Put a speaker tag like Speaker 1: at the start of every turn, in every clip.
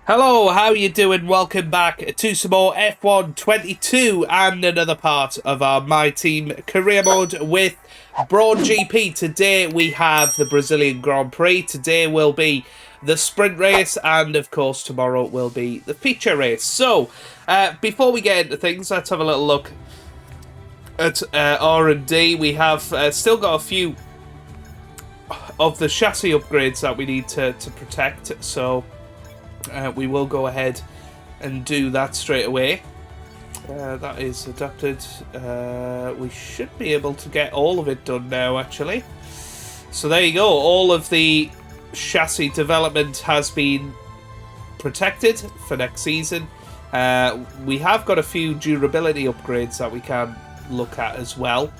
Speaker 1: Hello, how you doing? Welcome back to some more F1 22 and another part of our My Team career mode with Brawn GP. Today we have the Brazilian Grand Prix. Today will be the sprint race, and of course tomorrow will be the feature race. So, before we get into things, let's have a little look at R&D. We have still got a few of the chassis upgrades that we need to protect, so we will go ahead and do that straight away. That is adapted. We should be able to get all of it done now, actually. So there you go. All of the chassis development has been protected for next season. We have got a few durability upgrades that we can look at as well.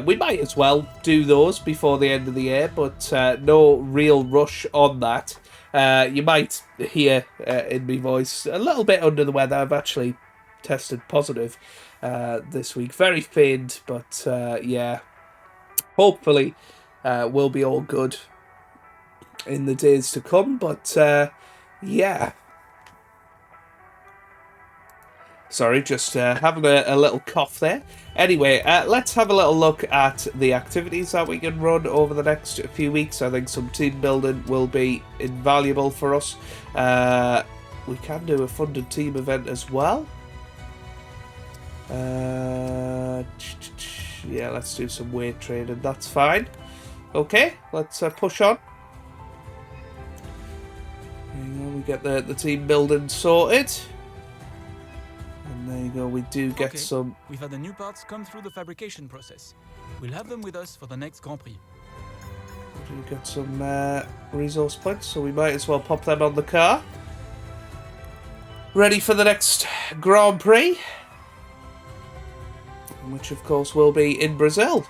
Speaker 1: We might as well do those before the end of the year, but no real rush on that. You might hear in my voice a little bit under the weather. I've actually tested positive this week. Very faint, but yeah. Hopefully we'll be all good in the days to come. But yeah. Sorry, just having a little cough there. Anyway, let's have a little look at the activities that we can run over the next few weeks. I think some team building will be invaluable for us. We can do a funded team event as well. Yeah, let's do some weight training. That's fine. Okay, let's push on. We get the team building sorted. And there you go, we do get some...
Speaker 2: We've had the new parts come through the fabrication process. We'll have them with us for the next Grand Prix.
Speaker 1: We do get some resource points, so we might as well pop them on the car. Ready for the next Grand Prix. Which, of course, will be in Brazil.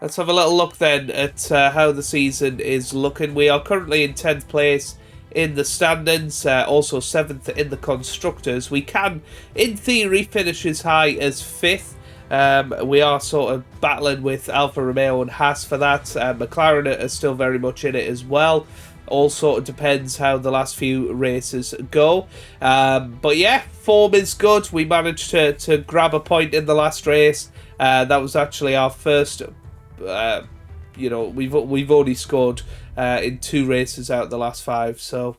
Speaker 1: Let's have a little look then at how the season is looking. We are currently in 10th place in the standings, also 7th in the constructors. We can, in theory, finish as high as 5th. We are sort of battling with Alfa Romeo and Haas for that. McLaren are still very much in it as well. All sort of depends how the last few races go. But yeah, form is good. We managed to grab a point in the last race. That was actually our first... we've only scored in 2 races out of the last 5, so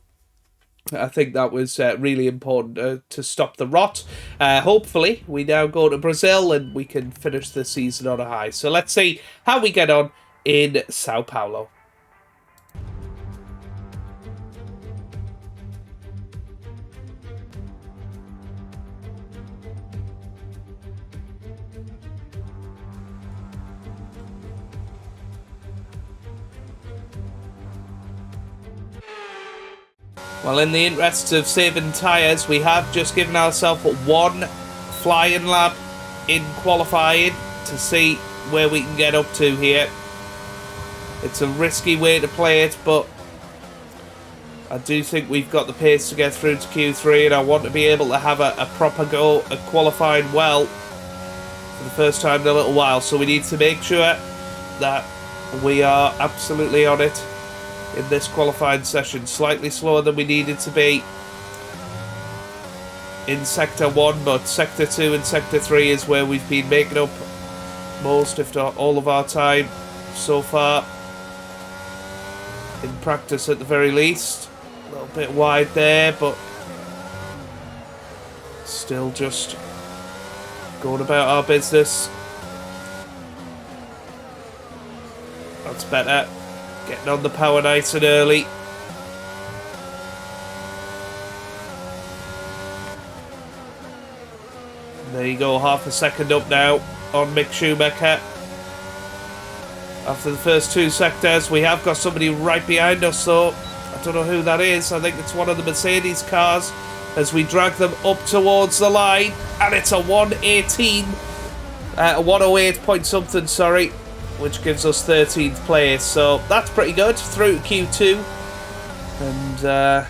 Speaker 1: I think that was really important to stop the rot. Hopefully, we now go to Brazil and we can finish the season on a high. So let's see how we get on in Sao Paulo. Well, in the interests of saving tyres, we have just given ourselves one flying lap in qualifying to see where we can get up to here. It's a risky way to play it, but I do think we've got the pace to get through to Q3, and I want to be able to have a proper go at qualifying well for the first time in a little while. So we need to make sure that we are absolutely on it in this qualifying session. Slightly slower than we needed to be in Sector 1, but Sector 2 and Sector 3 is where we've been making up most, if not all, of our time so far. In practice, at the very least. A little bit wide there, but still just going about our business. That's better. Getting on the power nice and early. And there you go, half a second up now on Mick Schumacher. After the first 2 sectors, we have got somebody right behind us, so I don't know who that is. I think it's one of the Mercedes cars as we drag them up towards the line. And it's a 118, 108 point something, sorry, which gives us 13th place. So that's pretty good. Through to Q2. And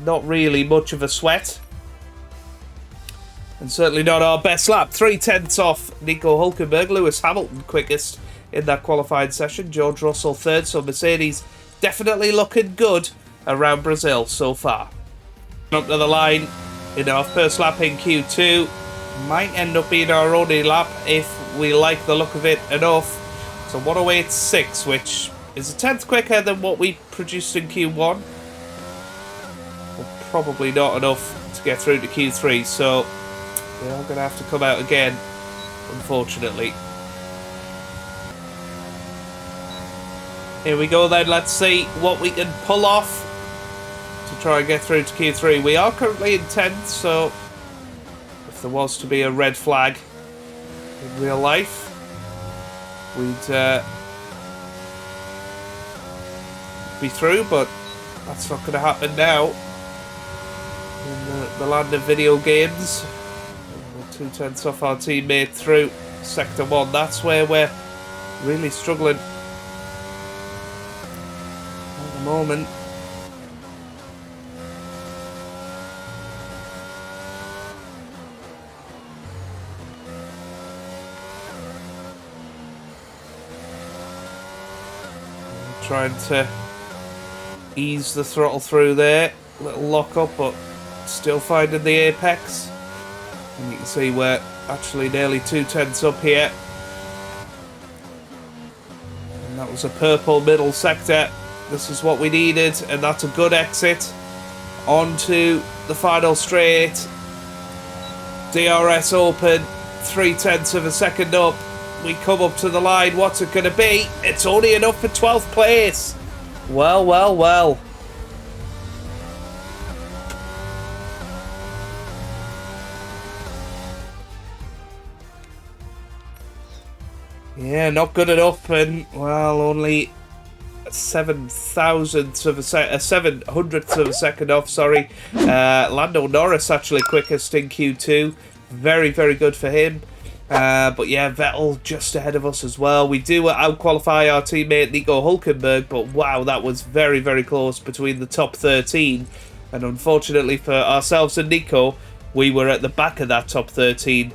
Speaker 1: not really much of a sweat. And certainly not our best lap. 3/10 off Nico Hulkenberg. Lewis Hamilton quickest in that qualifying session. George Russell 3rd. So Mercedes definitely looking good around Brazil so far. Up to the line in our first lap in Q2. Might end up being our only lap if we like the look of it enough. So 108.6, which is a tenth quicker than what we produced in Q1. But probably not enough to get through to Q3, so we are going to have to come out again, unfortunately. Here we go then, let's see what we can pull off to try and get through to Q3. We are currently in 10th, so if there was to be a red flag in real life, we'd be through, but that's not going to happen now. In the land of video games, we're 2/10 off our teammate through Sector 1. That's where we're really struggling at the moment. Trying to ease the throttle through there. Little lock up, but still finding the apex. And you can see we're actually nearly 2/10 up here. And that was a purple middle sector. This is what we needed, and that's a good exit onto the final straight. DRS open, 0.3 of a second up. We come up to the line. What's it going to be? It's only enough for 12th place. Well, well, well. Yeah, not good enough, and well, only a 7,000th of a 700th of a second off. Sorry, Lando Norris actually quickest in Q2. Very, very good for him. But yeah, Vettel just ahead of us as well. We do out-qualify our teammate Nico Hülkenberg, but wow, that was very, very close between the top 13. And unfortunately for ourselves and Nico, we were at the back of that top 13.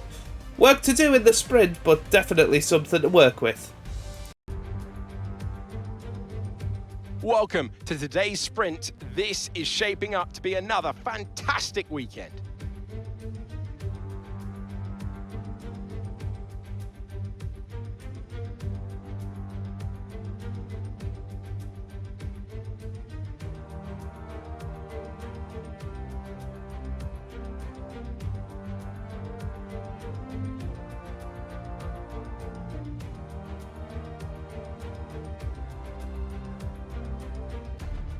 Speaker 1: Work to do in the sprint, but definitely something to work with.
Speaker 3: Welcome to today's sprint. This is shaping up to be another fantastic weekend.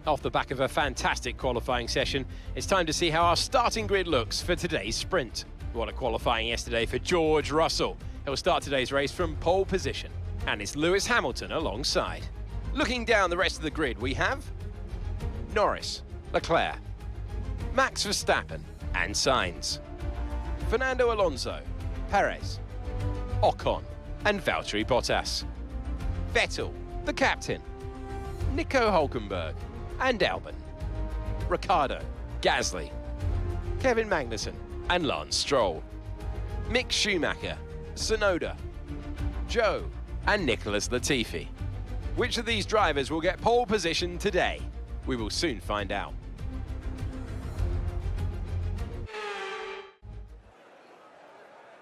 Speaker 3: Off the back of a fantastic qualifying session, it's time to see how our starting grid looks for today's sprint. What a qualifying yesterday for George Russell. He'll start today's race from pole position, and it's Lewis Hamilton alongside. Looking down the rest of the grid, we have Norris, Leclerc, Max Verstappen and Sainz, Fernando Alonso, Perez, Ocon and Valtteri Bottas, Vettel, the captain, Nico Hülkenberg and Albon, Ricciardo, Gasly, Kevin Magnussen and Lance Stroll, Mick Schumacher, Tsunoda, Joe and Nicholas Latifi. Which of these drivers will get pole position today? We will soon find out.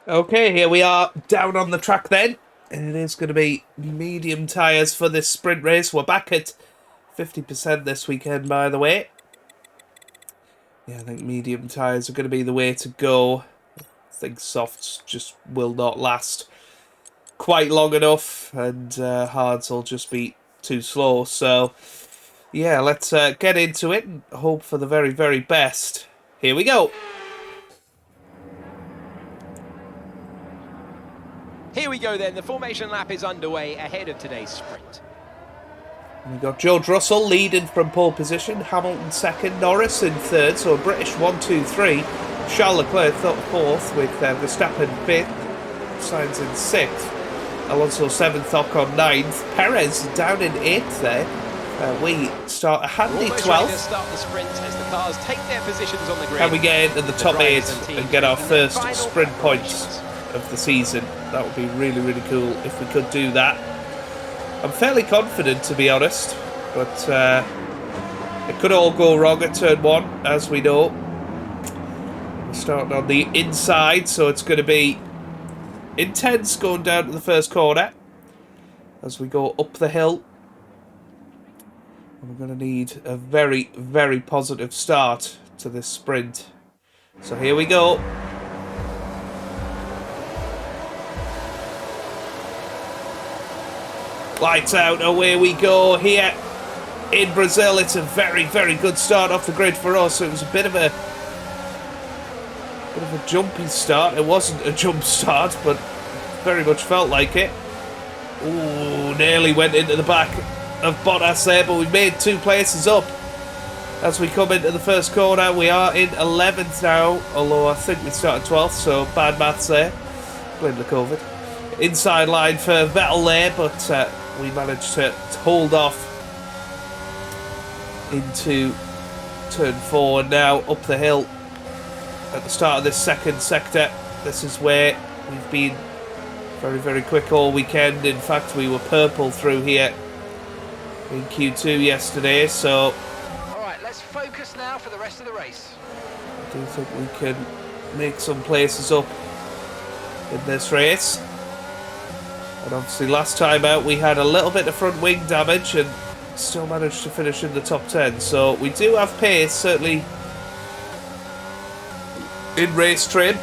Speaker 1: Okay, here we are down on the track then. And it is going to be medium tyres for this sprint race. We're back at 50% this weekend, by the way. Yeah, I think medium tyres are going to be the way to go. I think softs just will not last quite long enough, and hards will just be too slow. So, yeah, let's get into it and hope for the very, very best. Here we go.
Speaker 3: Here we go then, the formation lap is underway ahead of today's sprint.
Speaker 1: We've got George Russell leading from pole position, Hamilton second, Norris in third, so a British 1-2-3. Charles Leclerc fourth with Verstappen fifth, Sainz in sixth, Alonso seventh, Ocon ninth, Perez down in eighth there. We start a handy 12th.
Speaker 3: Start the sprint as the cars take their positions on the grid.
Speaker 1: Can we get into the top 8 and get our first sprint points of the season? That would be really, really cool if we could do that. I'm fairly confident, to be honest, but it could all go wrong at turn 1, as we know. We're starting on the inside, so it's going to be intense going down to the first corner as we go up the hill. And we're going to need a very, very positive start to this sprint. So here we go. Lights out, away we go here in Brazil. It's a very, very good start off the grid for us. It was a bit of a jumpy start. It wasn't a jump start, but very much felt like it. Ooh, nearly went into the back of Bottas there, but we made 2 places up. As we come into the first corner, we are in 11th now, although I think we started 12th, so bad maths there. Blame the COVID. Inside line for Vettel there, but we managed to hold off into turn 4, and now up the hill at the start of this second sector. This is where we've been very, very quick all weekend. In fact, we were purple through here in Q2 yesterday, so
Speaker 4: Alright, let's focus now for the rest of the race.
Speaker 1: I do think we can make some places up in this race. And obviously last time out we had a little bit of front wing damage and still managed to finish in the top 10. So we do have pace, certainly in race trim.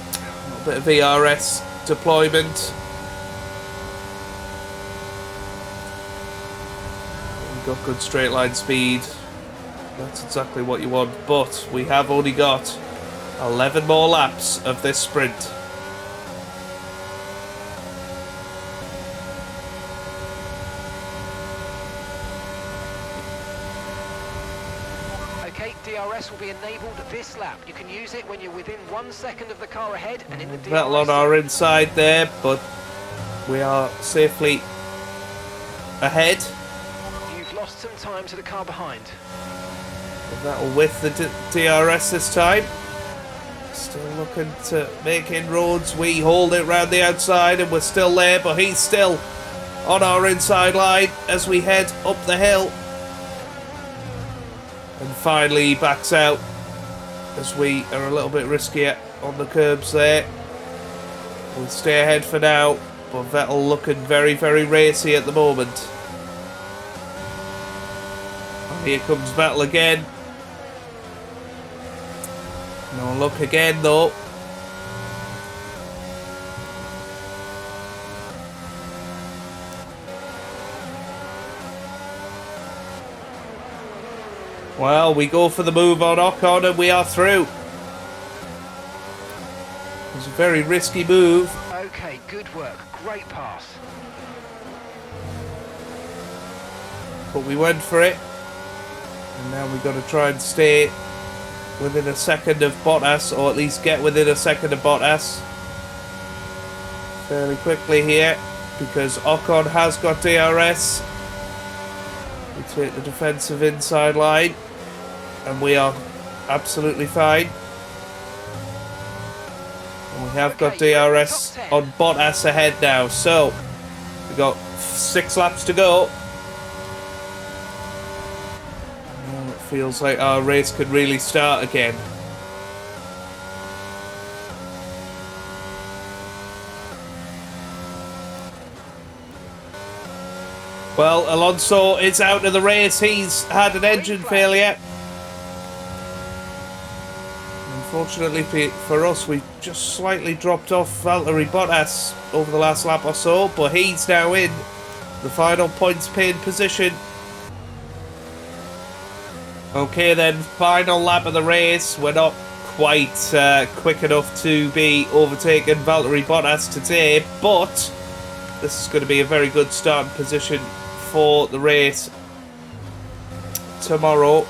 Speaker 1: A little bit of VRS deployment. We've got good straight line speed. That's exactly what you want, but we have only got 11 more laps of this sprint.
Speaker 4: Okay, DRS will be enabled this lap. You can use it when you're within 1 second of the car ahead and in the DRS.
Speaker 1: Vettel on our inside there, but we are safely ahead.
Speaker 4: You've lost some time to the car behind.
Speaker 1: Vettel with the DRS this time. Still looking to make inroads. We hold it round the outside and we're still there, but he's still on our inside line as we head up the hill. And finally he backs out as we are a little bit riskier on the curbs there. We'll stay ahead for now, but Vettel looking very, very racy at the moment. And here comes Vettel again. No luck again though. Well, we go for the move on Ocon and we are through. It was a very risky move.
Speaker 4: Okay, good work. Great pass.
Speaker 1: But we went for it. And now we've got to try and stay within a second of Bottas, or at least get within a second of Bottas fairly quickly here, because Ocon has got DRS. We take the defensive inside line and we are absolutely fine. And we have got DRS on Bottas ahead now, so we've got 6 laps to go. Now it feels like our race could really start again. Well, Alonso is out of the race. He's had an engine failure. Unfortunately for us, we just slightly dropped off Valtteri Bottas over the last lap or so, but he's now in the final points paid position. Okay then, final lap of the race. We're not quite quick enough to be overtaking Valtteri Bottas today, but this is going to be a very good starting position for the race tomorrow.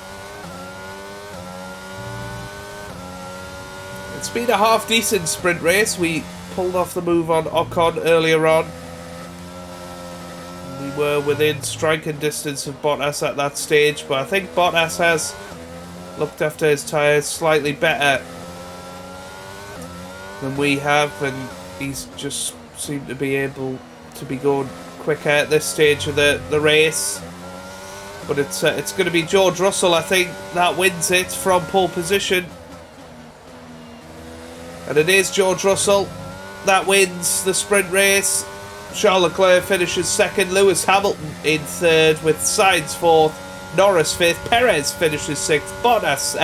Speaker 1: It's been a half decent sprint race. We pulled off the move on Ocon earlier on. We were within striking distance of Bottas at that stage, but I think Bottas has looked after his tyres slightly better than we have, and he's just seemed to be able to be going quicker at this stage of the race. But it's going to be George Russell, I think, that wins it from pole position. And it is George Russell that wins the sprint race. Charles Leclerc finishes second. Lewis Hamilton in third, with Sainz fourth. Norris fifth. Perez finishes sixth. Bottas,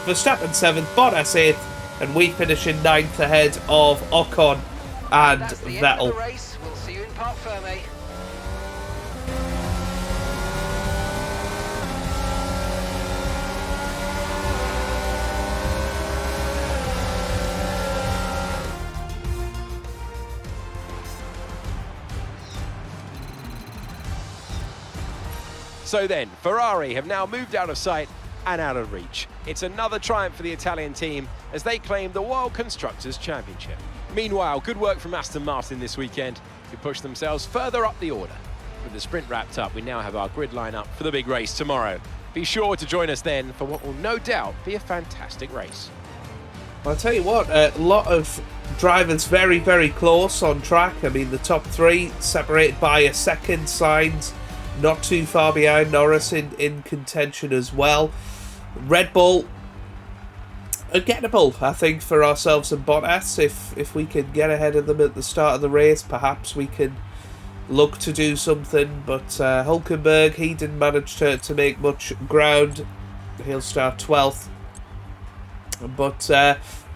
Speaker 1: Verstappen seventh. Bottas eighth. And we finish in ninth ahead of Ocon and
Speaker 4: That's the
Speaker 1: Vettel.
Speaker 4: end of the race. We'll see you in Parc Fermé.
Speaker 3: So then, Ferrari have now moved out of sight and out of reach. It's another triumph for the Italian team as they claim the World Constructors' Championship. Meanwhile, good work from Aston Martin this weekend, who pushed themselves further up the order. With the sprint wrapped up, we now have our grid line-up for the big race tomorrow. Be sure to join us then for what will no doubt be a fantastic race.
Speaker 1: I'll tell you what, a lot of drivers very, very close on track. I mean, the top three separated by a second. Sainz not too far behind. Norris in contention as well. Red Bull, gettable, I think, for ourselves and Bottas. If we can get ahead of them at the start of the race, perhaps we can look to do something. But Hülkenberg, he didn't manage to make much ground. He'll start 12th. But,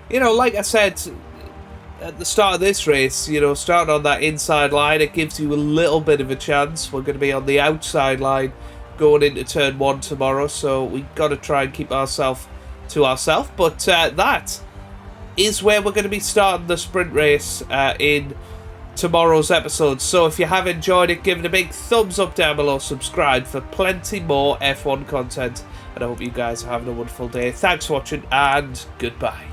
Speaker 1: you know, like I said at the start of this race, you know, starting on that inside line, it gives you a little bit of a chance. We're going to be on the outside line going into turn 1 tomorrow, so we've got to try and keep ourselves to ourselves. But that is where we're going to be starting the sprint race in tomorrow's episode. So if you have enjoyed it, give it a big thumbs up down below, subscribe for plenty more F1 content, and I hope you guys are having a wonderful day. Thanks for watching, and goodbye.